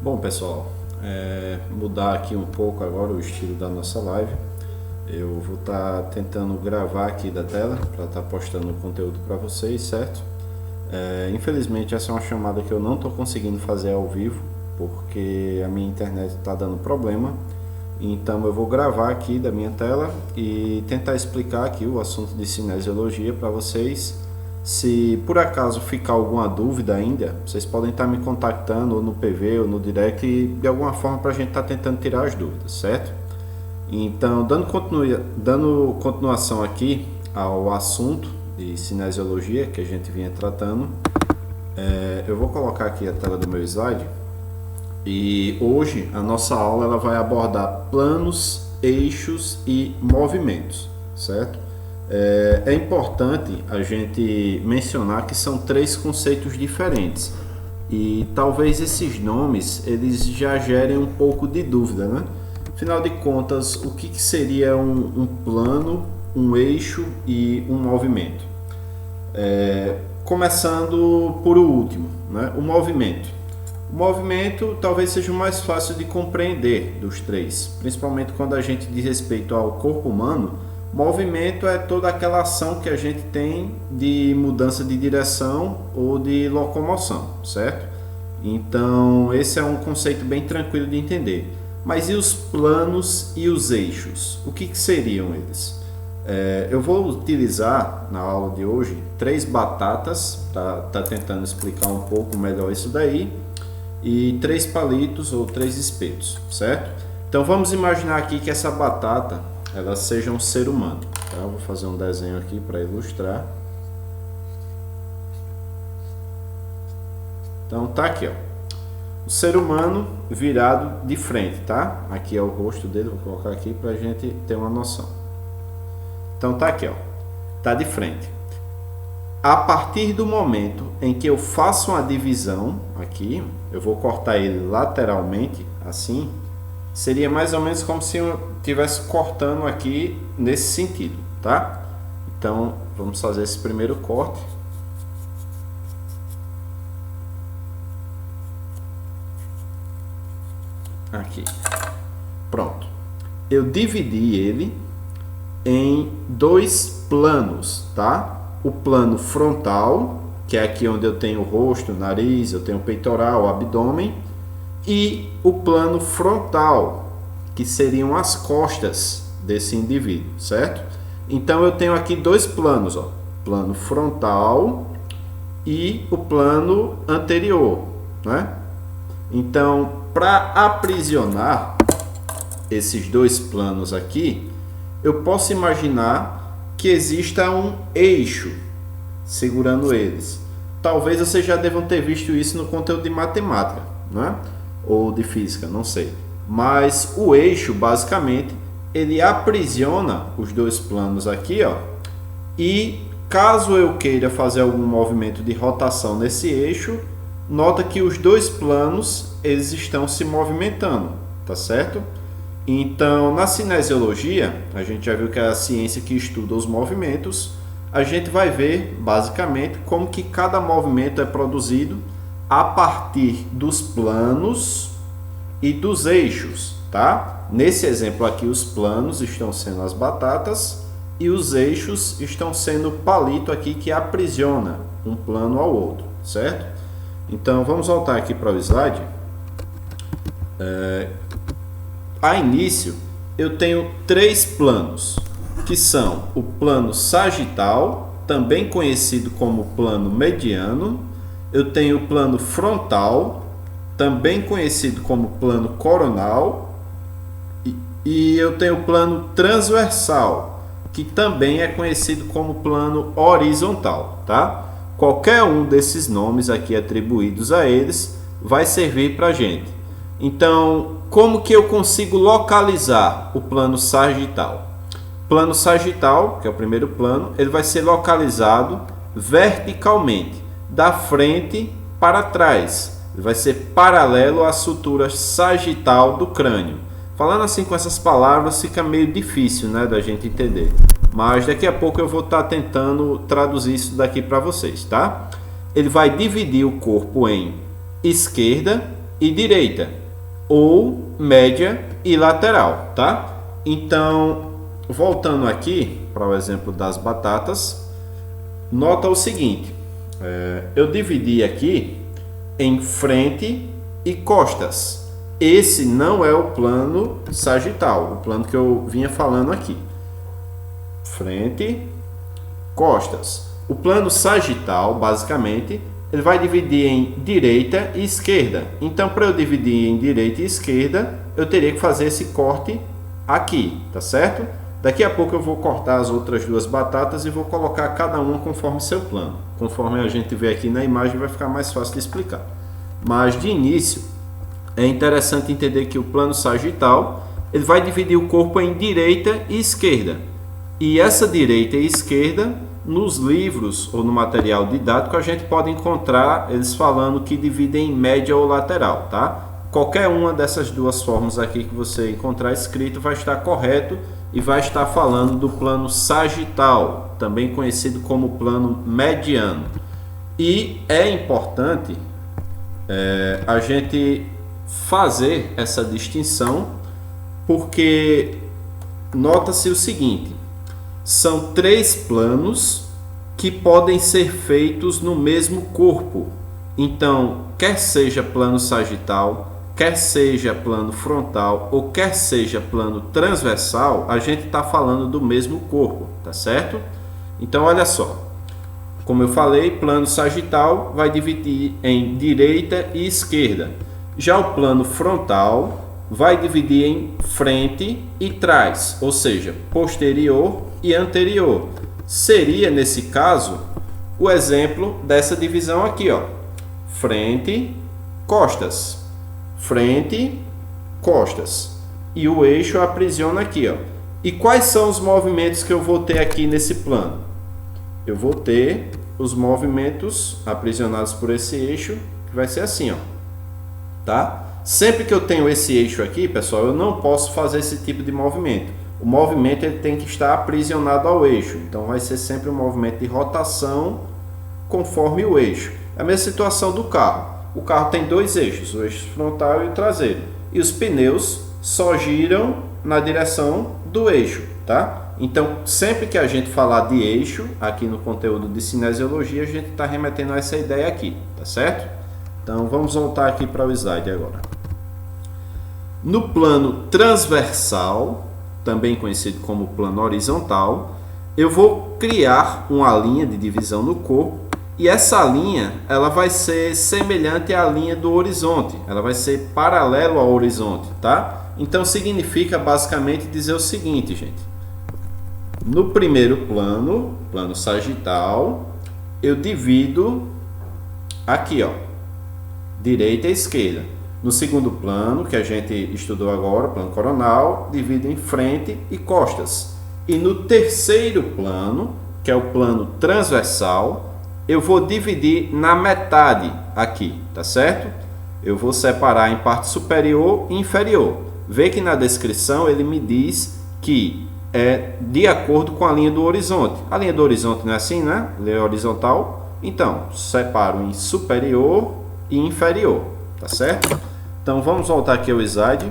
Bom, pessoal, mudar aqui um pouco agora o estilo da nossa live. Eu vou estar tentando gravar aqui da tela para estar postando o conteúdo para vocês, certo? Infelizmente essa é uma chamada que eu não estou conseguindo fazer ao vivo porque a minha internet está dando problema. Então eu vou gravar aqui da minha tela e tentar explicar aqui o assunto de cinesiologia para vocês. Se por acaso ficar alguma dúvida ainda, vocês podem estar me contactando ou no PV ou no direct de alguma forma para a gente estar tentando tirar as dúvidas, certo? Então, dando continuação aqui ao assunto de cinesiologia que a gente vinha tratando, eu vou colocar aqui a tela do meu slide e hoje a nossa aula ela vai abordar planos, eixos e movimentos, certo? É importante a gente mencionar que são três conceitos diferentes e talvez esses nomes eles já gerem um pouco de dúvida, né? Afinal de contas, o que seria um plano, um eixo e um movimento? Começando por o último, né? O movimento. O movimento talvez seja o mais fácil de compreender dos três, principalmente quando a gente diz respeito ao corpo humano. Movimento é toda aquela ação que a gente tem de mudança de direção ou de locomoção, certo? Então, esse é um conceito bem tranquilo de entender. Mas e os planos e os eixos? O que seriam eles? Eu vou utilizar na aula de hoje 3 batatas, tá tentando explicar um pouco melhor isso daí, e 3 palitos ou 3 espetos, certo? Então vamos imaginar aqui que essa batata ela seja um ser humano. Tá? Eu vou fazer um desenho aqui para ilustrar. Então tá aqui, ó. O ser humano virado de frente, tá? Aqui é o rosto dele, vou colocar aqui para a gente ter uma noção. Então tá aqui, ó. Tá de frente. A partir do momento em que eu faço uma divisão aqui, eu vou cortar ele lateralmente, assim. Seria mais ou menos como se eu estivesse cortando aqui nesse sentido, tá? Então, vamos fazer esse primeiro corte. Aqui. Pronto. Eu dividi ele em 2 planos, tá? O plano frontal, que é aqui onde eu tenho o rosto, o nariz, eu tenho o peitoral, o abdômen. E o plano frontal, que seriam as costas desse indivíduo, certo? Então eu tenho aqui 2 planos, ó, plano frontal e o plano anterior, né? Então, para aprisionar esses 2 planos aqui, eu posso imaginar que exista um eixo segurando eles. Talvez vocês já devam ter visto isso no conteúdo de matemática, né? Ou de física, não sei. Mas o eixo, basicamente, ele aprisiona os 2 planos aqui, ó. E caso eu queira fazer algum movimento de rotação nesse eixo, nota que os 2 planos, eles estão se movimentando, tá certo? Então, na cinesiologia, a gente já viu que é a ciência que estuda os movimentos. A gente vai ver, basicamente, como que cada movimento é produzido a partir dos planos e dos eixos, tá? Nesse exemplo aqui, os planos estão sendo as batatas e os eixos estão sendo o palito aqui que aprisiona um plano ao outro, certo? Então, vamos voltar aqui para o slide. A início, eu tenho 3 planos, que são o plano sagital, também conhecido como plano mediano. Eu tenho o plano frontal, também conhecido como plano coronal, e eu tenho o plano transversal, que também é conhecido como plano horizontal, tá? Qualquer um desses nomes aqui atribuídos a eles vai servir para a gente. Então, como que eu consigo localizar o plano sagital? Plano sagital, que é o primeiro plano, ele vai ser localizado verticalmente, da frente para trás. Ele vai ser paralelo à sutura sagital do crânio. Falando assim com essas palavras fica meio difícil, né, da gente entender. Mas daqui a pouco eu vou estar tentando traduzir isso daqui para vocês, tá? Ele vai dividir o corpo em esquerda, e direita, ou média e lateral, tá? Então, voltando aqui para o exemplo das batatas, nota o seguinte, eu dividi aqui em frente e costas. Esse não é o plano sagital, o plano que eu vinha falando aqui. Frente, costas. O plano sagital, basicamente, ele vai dividir em direita e esquerda. Então, para eu dividir em direita e esquerda, eu teria que fazer esse corte aqui, tá certo? Daqui a pouco eu vou cortar as outras duas batatas e vou colocar cada uma conforme seu plano. Conforme a gente vê aqui na imagem, vai ficar mais fácil de explicar. Mas, de início, é interessante entender que o plano sagital, ele vai dividir o corpo em direita e esquerda. E essa direita e esquerda, nos livros ou no material didático, a gente pode encontrar eles falando que dividem em média ou lateral, tá? Qualquer uma dessas duas formas aqui que você encontrar escrito vai estar correto e vai estar falando do plano sagital, também conhecido como plano mediano. E é importante a gente fazer essa distinção, porque nota-se o seguinte: são três planos que podem ser feitos no mesmo corpo. Então, quer seja plano sagital, quer seja plano frontal ou quer seja plano transversal, a gente está falando do mesmo corpo, tá certo? Então, olha só. Como eu falei, plano sagital vai dividir em direita e esquerda. Já o plano frontal vai dividir em frente e trás, ou seja, posterior e anterior. Seria, nesse caso, o exemplo dessa divisão aqui, ó. Frente, costas. Frente, costas. E o eixo aprisiona aqui, ó. E quais são os movimentos que eu vou ter aqui nesse plano? Eu vou ter os movimentos aprisionados por esse eixo, que vai ser assim, ó. Tá? Sempre que eu tenho esse eixo aqui, pessoal, eu não posso fazer esse tipo de movimento. O movimento ele tem que estar aprisionado ao eixo. Então, vai ser sempre um movimento de rotação conforme o eixo. É a mesma situação do carro. O carro tem dois eixos, o eixo frontal e o traseiro. E os pneus só giram na direção do eixo, tá? Então, sempre que a gente falar de eixo, aqui no conteúdo de cinesiologia, a gente está remetendo a essa ideia aqui, tá certo? Então, vamos voltar aqui para o slide agora. No plano transversal, também conhecido como plano horizontal, eu vou criar uma linha de divisão no corpo e essa linha ela vai ser semelhante à linha do horizonte, ela vai ser paralelo ao horizonte, tá? Então significa basicamente dizer o seguinte, gente. No primeiro plano, plano sagital, eu divido aqui, ó, direita e esquerda. No segundo plano, que a gente estudou agora, plano coronal, divido em frente e costas. E no terceiro plano, que é o plano transversal, eu vou dividir na metade aqui, tá certo? Eu vou separar em parte superior e inferior. Vê que na descrição ele me diz que é de acordo com a linha do horizonte. A linha do horizonte não é assim, né? Linha horizontal. Então, separo em superior e inferior, tá certo? Então, vamos voltar aqui ao slide.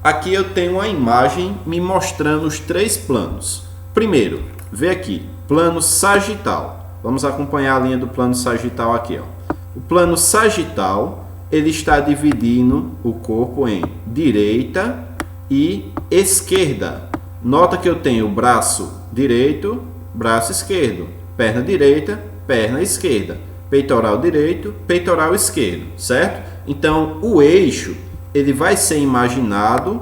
Aqui eu tenho uma imagem me mostrando os três planos. Primeiro, vê aqui, plano sagital. Vamos acompanhar a linha do plano sagital aqui, ó. O plano sagital, ele está dividindo o corpo em direita e esquerda. Nota que eu tenho braço direito, braço esquerdo, perna direita, perna esquerda, peitoral direito, peitoral esquerdo, certo? Então, o eixo, ele vai ser imaginado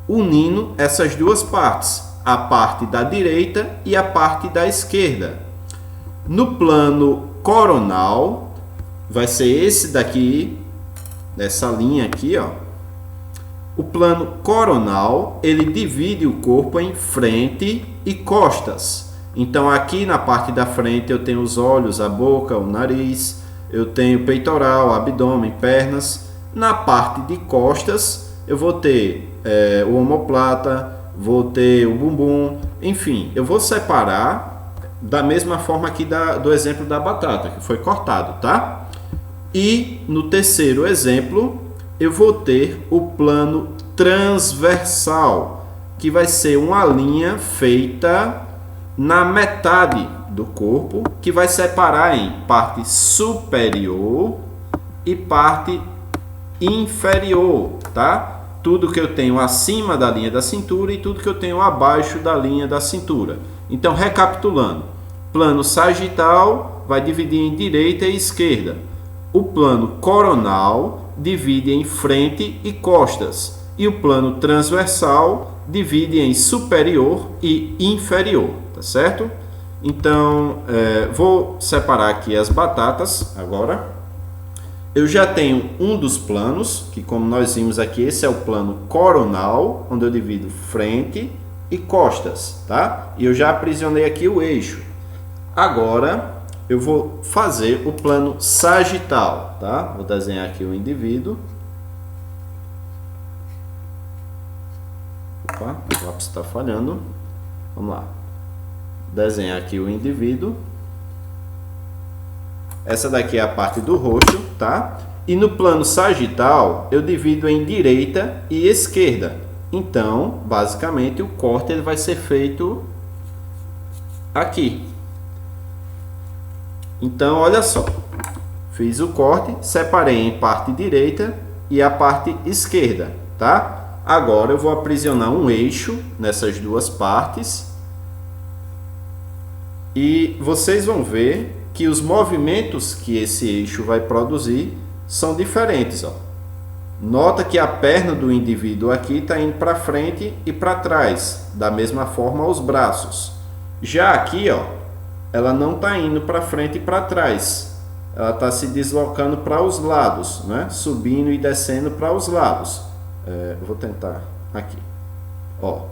unindo essas duas partes, a parte da direita e a parte da esquerda. No plano coronal, vai ser esse daqui, essa linha aqui, ó. O plano coronal, ele divide o corpo em frente e costas. Então, aqui na parte da frente eu tenho os olhos, a boca, o nariz, eu tenho peitoral, abdômen, pernas. Na parte de costas, eu vou ter o omoplata, vou ter o bumbum, enfim, eu vou separar da mesma forma aqui do exemplo da batata, que foi cortado, tá? E no terceiro exemplo, eu vou ter o plano transversal, que vai ser uma linha feita na metade do corpo, que vai separar em parte superior e parte inferior, tá? Tudo que eu tenho acima da linha da cintura e tudo que eu tenho abaixo da linha da cintura. Então, recapitulando, plano sagital vai dividir em direita e esquerda. O plano coronal divide em frente e costas. E o plano transversal divide em superior e inferior, tá certo? Então, vou separar aqui as batatas agora. Eu já tenho um dos planos, que como nós vimos aqui, esse é o plano coronal, onde eu divido frente e costas, tá? E eu já aprisionei aqui o eixo. Agora, eu vou fazer o plano sagital, tá? Vou desenhar aqui o indivíduo. Opa, o lápis está falhando. Vamos lá. Desenhar aqui o indivíduo. Essa daqui é a parte do rosto, tá? E no plano sagital, eu divido em direita e esquerda. Então, basicamente, o corte ele vai ser feito aqui. Então, olha só. Fiz o corte, separei em parte direita e a parte esquerda, tá? Agora, eu vou aprisionar um eixo nessas duas partes. E vocês vão ver que os movimentos que esse eixo vai produzir são diferentes. Ó. Nota que a perna do indivíduo aqui está indo para frente e para trás, da mesma forma os braços. Já aqui, ó, ela não está indo para frente e para trás, ela está se deslocando para os lados, né? Subindo e descendo para os lados. Vou tentar aqui. Ó,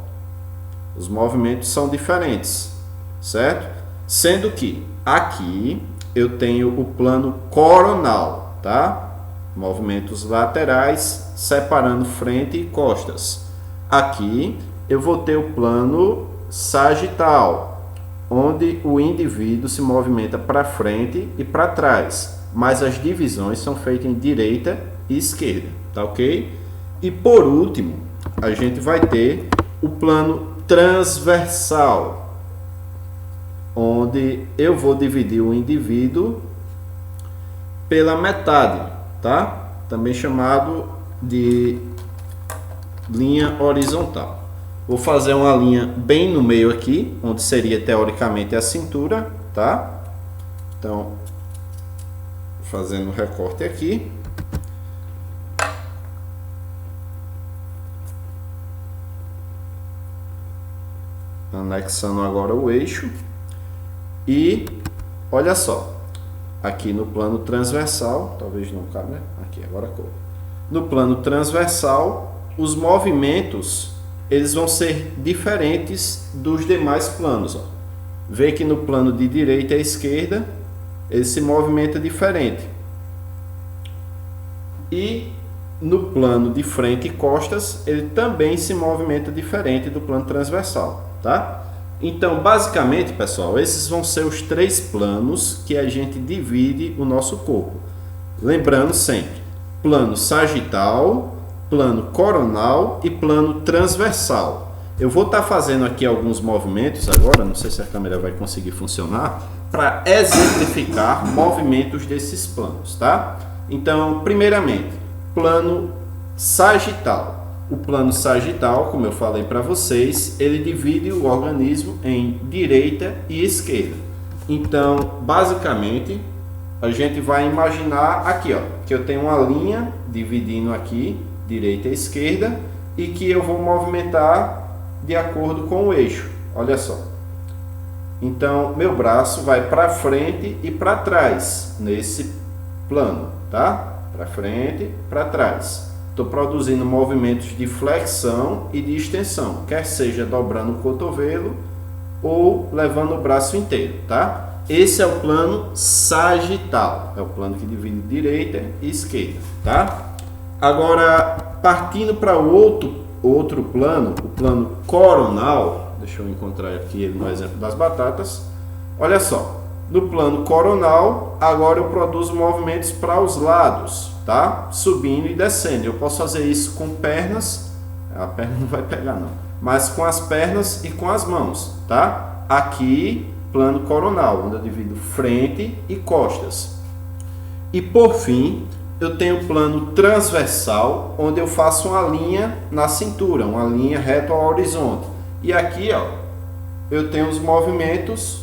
os movimentos são diferentes, certo? Sendo que aqui eu tenho o plano coronal, tá? Movimentos laterais separando frente e costas. Aqui eu vou ter o plano sagital, onde o indivíduo se movimenta para frente e para trás, mas as divisões são feitas em direita e esquerda, tá ok? E por último, a gente vai ter o plano transversal, onde eu vou dividir o indivíduo pela metade, tá? Também chamado de linha horizontal. Vou fazer uma linha bem no meio aqui, onde seria teoricamente a cintura, tá? Então, fazendo o recorte aqui. Anexando agora o eixo. E olha só, aqui no plano transversal, talvez não cabe, né? Aqui, agora coube. No plano transversal, os movimentos eles vão ser diferentes dos demais planos. Ó. Vê que no plano de direita e esquerda, ele se movimenta diferente. E no plano de frente e costas, ele também se movimenta diferente do plano transversal, tá? Então, basicamente, pessoal, esses vão ser os três planos que a gente divide o nosso corpo. Lembrando sempre, plano sagital, plano coronal e plano transversal. Eu vou estar fazendo aqui alguns movimentos agora, não sei se a câmera vai conseguir funcionar, para exemplificar movimentos desses planos, tá? Então, primeiramente, plano sagital. O plano sagital, como eu falei para vocês, ele divide o organismo em direita e esquerda. Então, basicamente, a gente vai imaginar aqui, ó, que eu tenho uma linha dividindo aqui, direita e esquerda, e que eu vou movimentar de acordo com o eixo. Olha só. Então, meu braço vai para frente e para trás nesse plano, tá? Para frente, para trás. Estou produzindo movimentos de flexão e de extensão, quer seja dobrando o cotovelo ou levando o braço inteiro, tá? Esse é o plano sagital, é o plano que divide direita e esquerda, tá? Agora, partindo para o outro plano, o plano coronal, deixa eu encontrar aqui ele no exemplo das batatas. Olha só, No plano coronal, agora eu produzo movimentos para os lados, tá? Subindo e descendo. Eu posso fazer isso com pernas, a perna não vai pegar não, mas com as pernas e com as mãos, tá? Aqui, plano coronal, onde eu divido frente e costas. E por fim, eu tenho o plano transversal, onde eu faço uma linha na cintura, uma linha reta ao horizonte. E aqui, ó, eu tenho os movimentos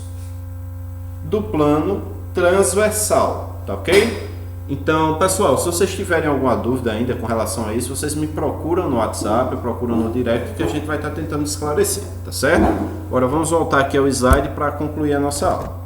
do plano transversal, tá ok? Então, pessoal, se vocês tiverem alguma dúvida ainda com relação a isso, vocês me procuram no WhatsApp, procuram no direct, que a gente vai estar tentando esclarecer, tá certo? Agora vamos voltar aqui ao slide para concluir a nossa aula.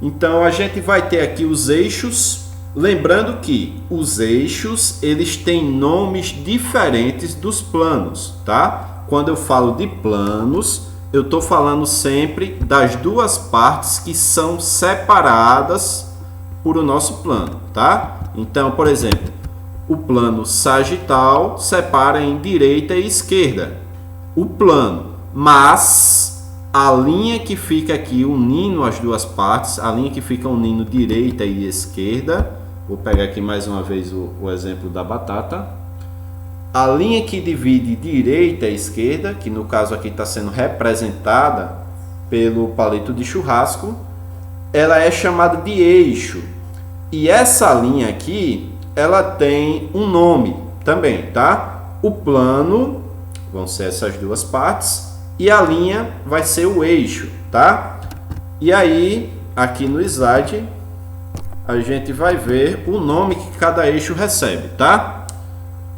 Então, a gente vai ter aqui os eixos, lembrando que os eixos, eles têm nomes diferentes dos planos, tá? Quando eu falo de planos, eu estou falando sempre das duas partes que são separadas por o nosso plano, tá? Então, por exemplo, o plano sagital separa em direita e esquerda o plano, mas a linha que fica aqui unindo as duas partes, a linha que fica unindo direita e esquerda, vou pegar aqui mais uma vez o exemplo da batata. A linha que divide direita e esquerda, que no caso aqui está sendo representada pelo palito de churrasco, ela é chamada de eixo. E essa linha aqui, ela tem um nome também, tá? O plano, vão ser essas duas partes, e a linha vai ser o eixo, tá? E aí, aqui no slide, a gente vai ver o nome que cada eixo recebe, tá?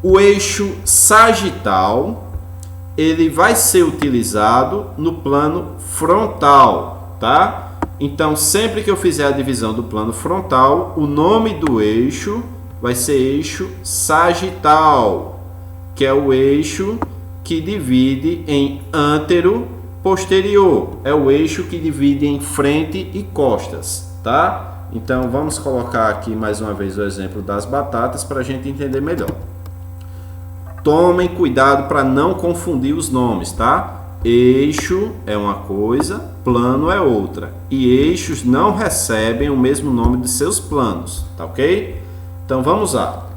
O eixo sagital, ele vai ser utilizado no plano frontal, tá? Então, sempre que eu fizer a divisão do plano frontal, o nome do eixo vai ser eixo sagital, que é o eixo que divide em antero, posterior. É o eixo que divide em frente e costas, tá? Então, vamos colocar aqui mais uma vez o exemplo das batatas para a gente entender melhor. Tomem cuidado para não confundir os nomes, tá? Eixo é uma coisa, plano é outra. E eixos não recebem o mesmo nome de seus planos, tá ok? Então vamos lá.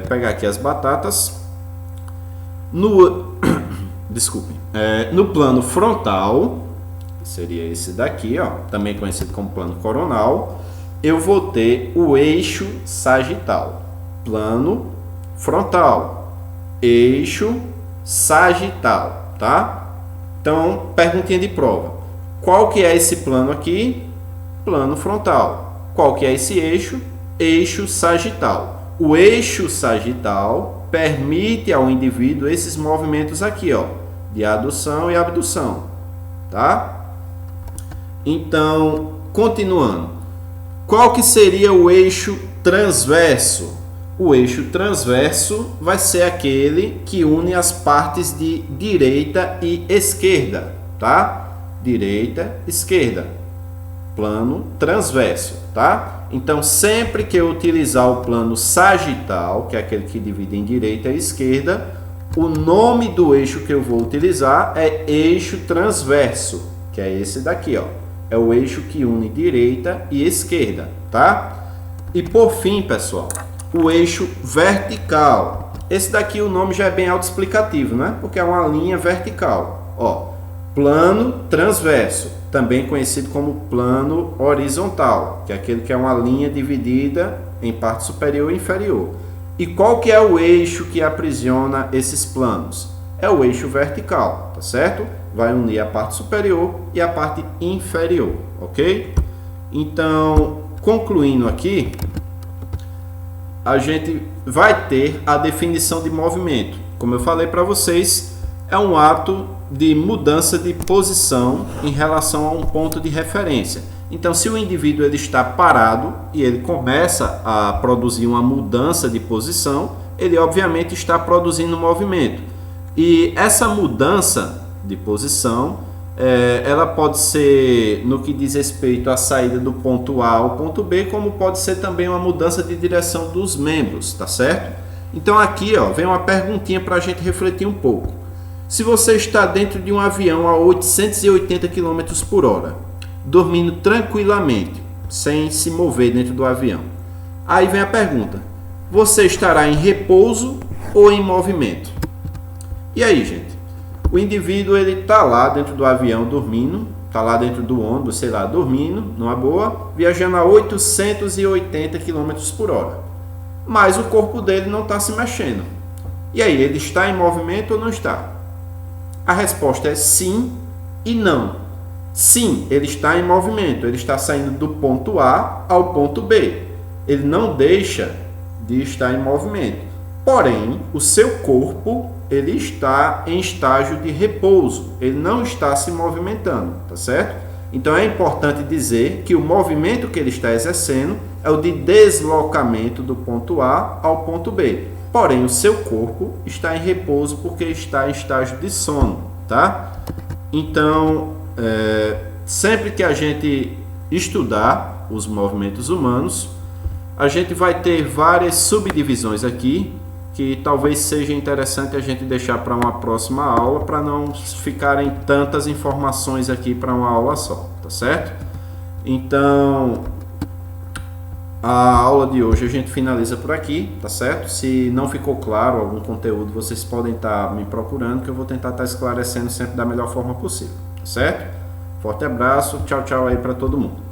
Pegar aqui as batatas. Desculpem. No plano frontal, que seria esse daqui, ó, também conhecido como plano coronal, eu vou ter o eixo sagital. Plano frontal. Eixo sagital, tá? Então, perguntinha de prova. Qual que é esse plano aqui? Plano frontal. Qual que é esse eixo? Eixo sagital. O eixo sagital permite ao indivíduo esses movimentos aqui, ó, de adução e abdução, tá? Então, continuando. Qual que seria o eixo transverso? O eixo transverso vai ser aquele que une as partes de direita e esquerda, tá? Direita, esquerda. Plano transverso, tá? Então, sempre que eu utilizar o plano sagital, que é aquele que divide em direita e esquerda, o nome do eixo que eu vou utilizar é eixo transverso, que é esse daqui, ó. É o eixo que une direita e esquerda, tá? E por fim, pessoal, o eixo vertical. Esse daqui o nome já é bem autoexplicativo, né? Porque é uma linha vertical. Ó, plano transverso, também conhecido como plano horizontal, que é aquele que é uma linha dividida em parte superior e inferior. E qual que é o eixo que aprisiona esses planos? É o eixo vertical, tá certo? Vai unir a parte superior e a parte inferior, ok? Então, concluindo aqui, a gente vai ter a definição de movimento. Como eu falei para vocês, é um ato de mudança de posição em relação a um ponto de referência. Então, se o indivíduo ele está parado e ele começa a produzir uma mudança de posição, ele obviamente está produzindo movimento. E essa mudança de posição, ela pode ser no que diz respeito à saída do ponto A ao ponto B, como pode ser também uma mudança de direção dos membros, tá certo? Então aqui, ó, vem uma perguntinha para a gente refletir um pouco. Se você está dentro de um avião a 880 km por hora dormindo tranquilamente, sem se mover dentro do avião. Aí vem a pergunta: você estará em repouso ou em movimento? E aí, gente? O indivíduo ele está lá dentro do avião dormindo, está lá dentro do ônibus, sei lá, dormindo, numa boa, viajando a 880 km por hora. Mas o corpo dele não está se mexendo. E aí, ele está em movimento ou não está? A resposta é sim e não. Sim, ele está em movimento, ele está saindo do ponto A ao ponto B. Ele não deixa de estar em movimento. Porém, o seu corpo ele está em estágio de repouso, ele não está se movimentando, tá certo? Então é importante dizer que o movimento que ele está exercendo é o de deslocamento do ponto A ao ponto B. Porém, o seu corpo está em repouso porque está em estágio de sono, tá? Então, sempre que a gente estudar os movimentos humanos, a gente vai ter várias subdivisões aqui, que talvez seja interessante a gente deixar para uma próxima aula, para não ficarem tantas informações aqui para uma aula só, tá certo? Então, a aula de hoje a gente finaliza por aqui, tá certo? Se não ficou claro algum conteúdo, vocês podem estar me procurando, que eu vou tentar estar esclarecendo sempre da melhor forma possível, tá certo? Forte abraço, tchau, tchau aí para todo mundo.